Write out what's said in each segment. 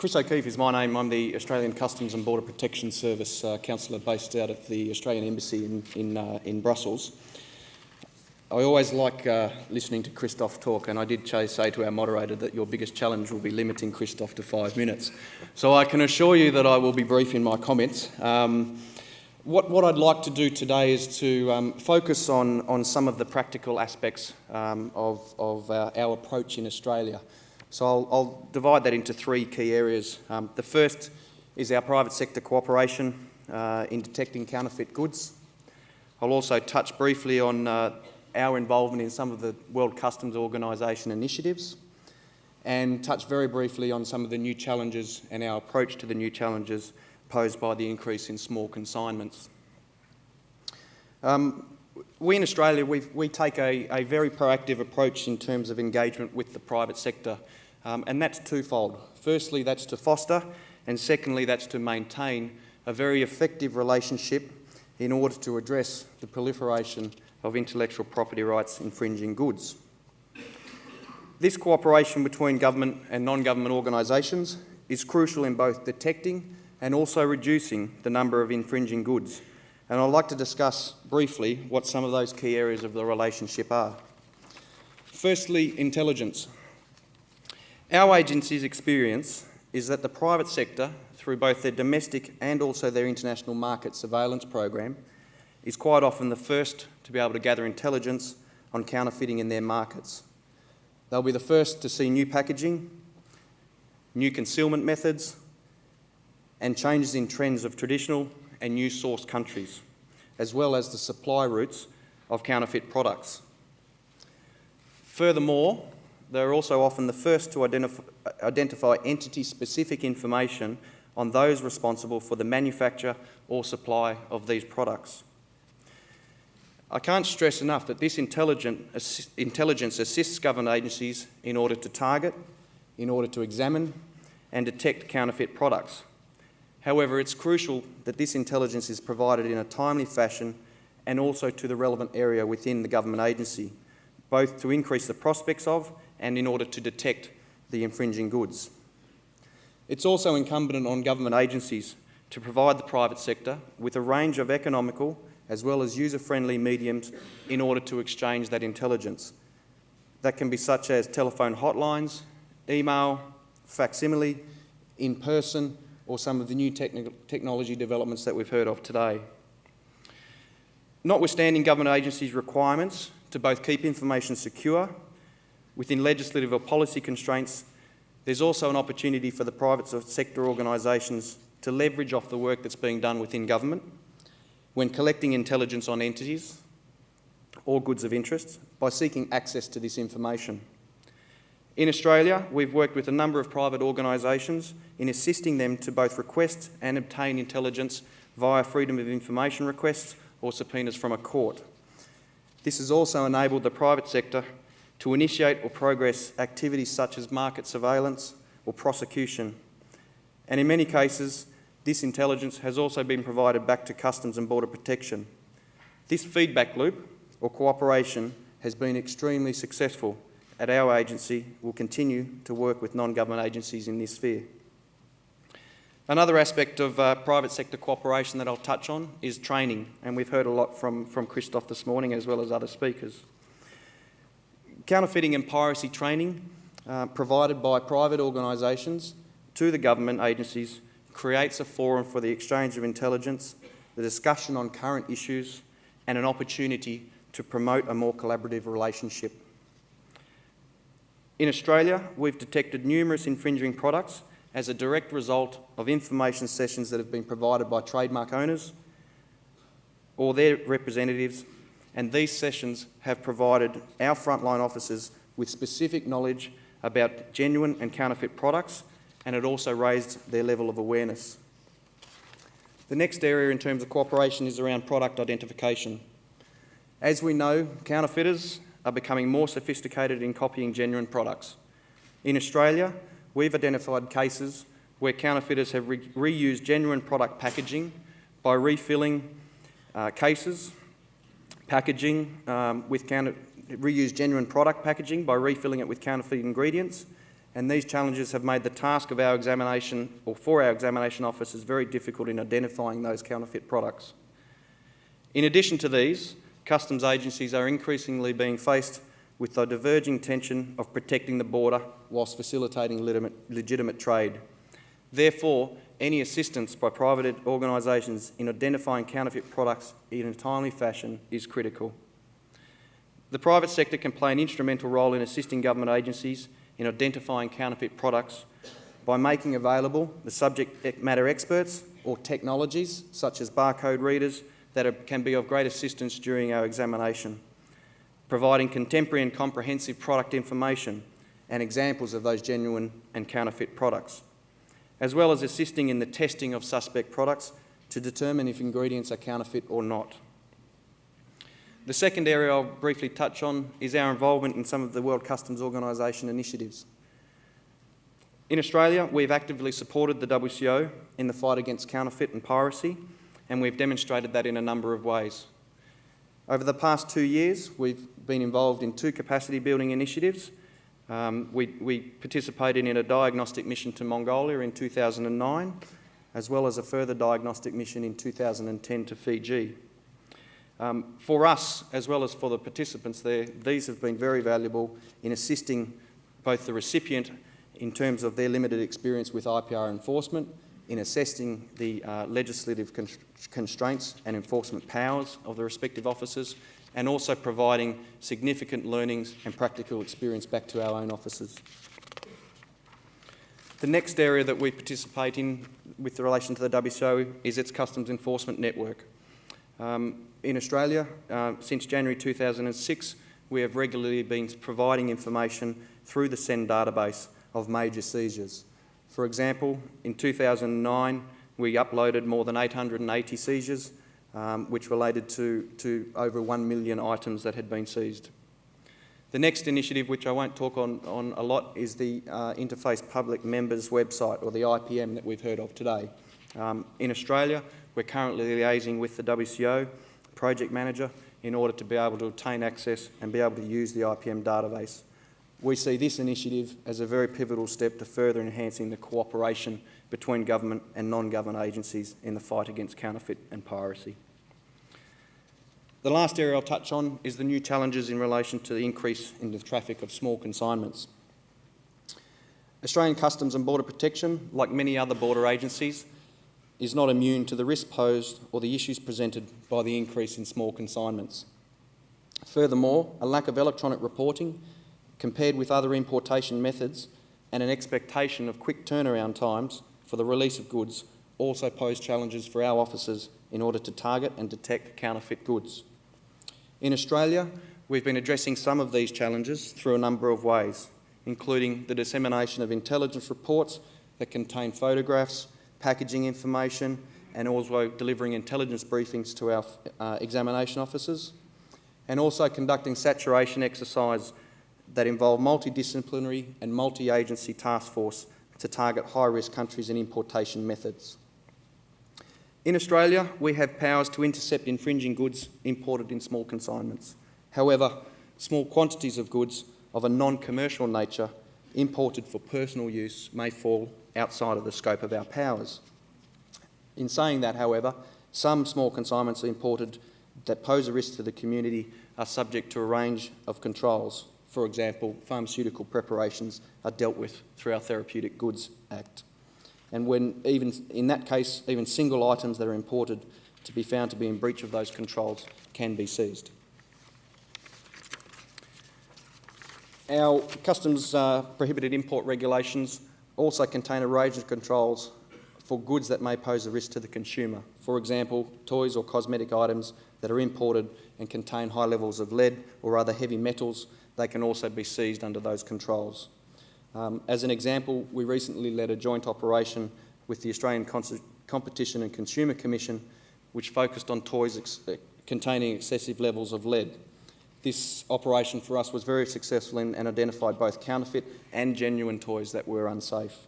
Chris O'Keefe is my name. I'm the Australian Customs and Border Protection Service counsellor based out of the Australian Embassy in Brussels. I always like listening to Christophe talk, and I did say to our moderator that your biggest challenge will be limiting Christophe to 5 minutes. So I can assure you that I will be brief in my comments. What I'd like to do today is to focus on some of the practical aspects of our approach in Australia. So I'll divide that into three key areas. The first is our private sector cooperation in detecting counterfeit goods. I'll also touch briefly on our involvement in some of the World Customs Organisation initiatives, and touch very briefly on some of the new challenges and our approach to the new challenges posed by the increase in small consignments. We in Australia, we take a very proactive approach in terms of engagement with the private sector, and that's twofold. Firstly, that's to foster, and secondly, that's to maintain a very effective relationship in order to address the proliferation of intellectual property rights infringing goods. This cooperation between government and non-government organisations is crucial in both detecting and also reducing the number of infringing goods. And I'd like to discuss briefly what some of those key areas of the relationship are. Firstly, intelligence. Our agency's experience is that the private sector, through both their domestic and also their international market surveillance program, is quite often the first to be able to gather intelligence on counterfeiting in their markets. They'll be the first to see new packaging, new concealment methods, and changes in trends of traditional and new source countries, as well as the supply routes of counterfeit products. Furthermore, they're also often the first to identify entity-specific information on those responsible for the manufacture or supply of these products. I can't stress enough that this intelligence assists government agencies in order to target, in order to examine and detect counterfeit products. However, it's crucial that this intelligence is provided in a timely fashion and also to the relevant area within the government agency, both to increase the prospects of and in order to detect the infringing goods. It's also incumbent on government agencies to provide the private sector with a range of economical as well as user-friendly mediums in order to exchange that intelligence. That can be such as telephone hotlines, email, facsimile, in person, or some of the new technology developments that we've heard of today. Notwithstanding government agencies' requirements to both keep information secure within legislative or policy constraints, there's also an opportunity for the private sector organisations to leverage off the work that's being done within government when collecting intelligence on entities or goods of interest by seeking access to this information. In Australia, we've worked with a number of private organisations in assisting them to both request and obtain intelligence via freedom of information requests or subpoenas from a court. This has also enabled the private sector to initiate or progress activities such as market surveillance or prosecution. And in many cases, this intelligence has also been provided back to Customs and Border Protection. This feedback loop or cooperation has been extremely successful. At our agency, we'll continue to work with non-government agencies in this sphere. Another aspect of private sector cooperation that I'll touch on is training, and we've heard a lot from Christophe this morning as well as other speakers. Counterfeiting and piracy training provided by private organisations to the government agencies creates a forum for the exchange of intelligence, the discussion on current issues, and an opportunity to promote a more collaborative relationship. In Australia, we've detected numerous infringing products as a direct result of information sessions that have been provided by trademark owners or their representatives, and these sessions have provided our frontline officers with specific knowledge about genuine and counterfeit products, and it also raised their level of awareness. The next area in terms of cooperation is around product identification. As we know, counterfeiters are becoming more sophisticated in copying genuine products. In Australia, we've identified cases where counterfeiters have reused genuine product packaging by refilling cases, reused genuine product packaging by refilling it with counterfeit ingredients, and these challenges have made the task of our examination, or for our examination officers, very difficult in identifying those counterfeit products. In addition to these, customs agencies are increasingly being faced with the diverging tension of protecting the border whilst facilitating legitimate trade. Therefore, any assistance by private organisations in identifying counterfeit products in a timely fashion is critical. The private sector can play an instrumental role in assisting government agencies in identifying counterfeit products by making available the subject matter experts or technologies such as barcode readers that can be of great assistance during our examination, providing contemporary and comprehensive product information and examples of those genuine and counterfeit products, as well as assisting in the testing of suspect products to determine if ingredients are counterfeit or not. The second area I'll briefly touch on is our involvement in some of the World Customs Organisation initiatives. In Australia, we've actively supported the WCO in the fight against counterfeit and piracy, and we've demonstrated that in a number of ways. Over the past 2 years, we've been involved in 2 capacity building initiatives. We participated in a diagnostic mission to Mongolia in 2009, as well as a further diagnostic mission in 2010 to Fiji. For us, as well as for the participants there, these have been very valuable in assisting both the recipient in terms of their limited experience with IPR enforcement, in assessing the legislative constraints and enforcement powers of the respective officers, and also providing significant learnings and practical experience back to our own officers. The next area that we participate in with relation to the WCO is its customs enforcement network. In Australia, since January 2006, we have regularly been providing information through the SEND database of major seizures. For example, in 2009, we uploaded more than 880 seizures, which related to over 1 million items that had been seized. The next initiative, which I won't talk on a lot, is the Interface Public Members website, or the IPM that we've heard of today. In Australia, we're currently liaising with the WCO project manager in order to be able to obtain access and be able to use the IPM database. We see this initiative as a very pivotal step to further enhancing the cooperation between government and non-government agencies in the fight against counterfeit and piracy. The last area I'll touch on is the new challenges in relation to the increase in the traffic of small consignments. Australian Customs and Border Protection, like many other border agencies, is not immune to the risk posed or the issues presented by the increase in small consignments. Furthermore, a lack of electronic reporting compared with other importation methods and an expectation of quick turnaround times for the release of goods also pose challenges for our officers in order to target and detect counterfeit goods. In Australia, we've been addressing some of these challenges through a number of ways, including the dissemination of intelligence reports that contain photographs, packaging information, and also delivering intelligence briefings to our examination officers, and also conducting saturation exercise that involve multidisciplinary and multi-agency task force to target high-risk countries and importation methods. In Australia, we have powers to intercept infringing goods imported in small consignments. However, small quantities of goods of a non-commercial nature imported for personal use may fall outside of the scope of our powers. In saying that, however, some small consignments imported that pose a risk to the community are subject to a range of controls. For example, pharmaceutical preparations are dealt with through our Therapeutic Goods Act. And when even in that case, even single items that are imported to be found to be in breach of those controls can be seized. Our customs prohibited import regulations also contain a range of controls for goods that may pose a risk to the consumer. For example, toys or cosmetic items that are imported and contain high levels of lead or other heavy metals, they can also be seized under those controls. As an example, we recently led a joint operation with the Australian Competition and Consumer Commission, which focused on toys containing excessive levels of lead. This operation for us was very successful and identified both counterfeit and genuine toys that were unsafe.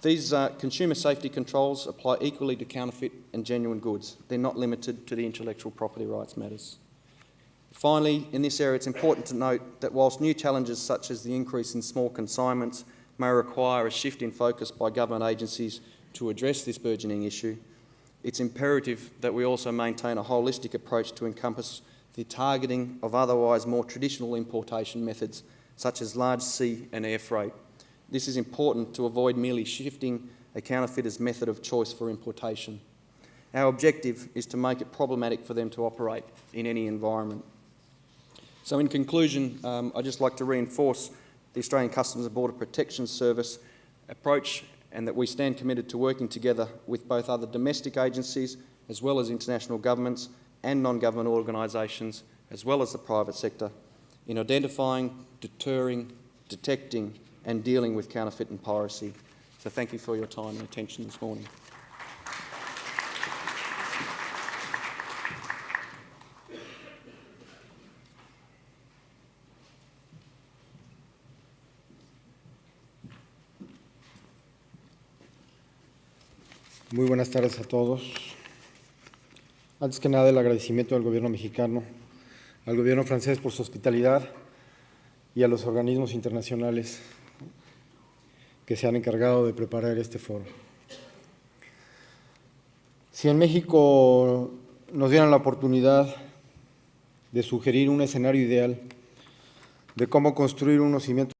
These consumer safety controls apply equally to counterfeit and genuine goods. They're not limited to the intellectual property rights matters. Finally, in this area, it's important to note that whilst new challenges such as the increase in small consignments may require a shift in focus by government agencies to address this burgeoning issue, it's imperative that we also maintain a holistic approach to encompass the targeting of otherwise more traditional importation methods such as large sea and air freight. This is important to avoid merely shifting a counterfeiter's method of choice for importation. Our objective is to make it problematic for them to operate in any environment. So in conclusion, I'd just like to reinforce the Australian Customs and Border Protection Service approach, and that we stand committed to working together with both other domestic agencies as well as international governments and non-government organisations as well as the private sector in identifying, deterring, detecting and dealing with counterfeit and piracy. So thank you for your time and attention this morning. Muy buenas tardes a todos. Antes que nada, el agradecimiento al gobierno mexicano, al gobierno francés por su hospitalidad y a los organismos internacionales que se han encargado de preparar este foro. Si en México nos dieran la oportunidad de sugerir un escenario ideal de cómo construir unos cimientos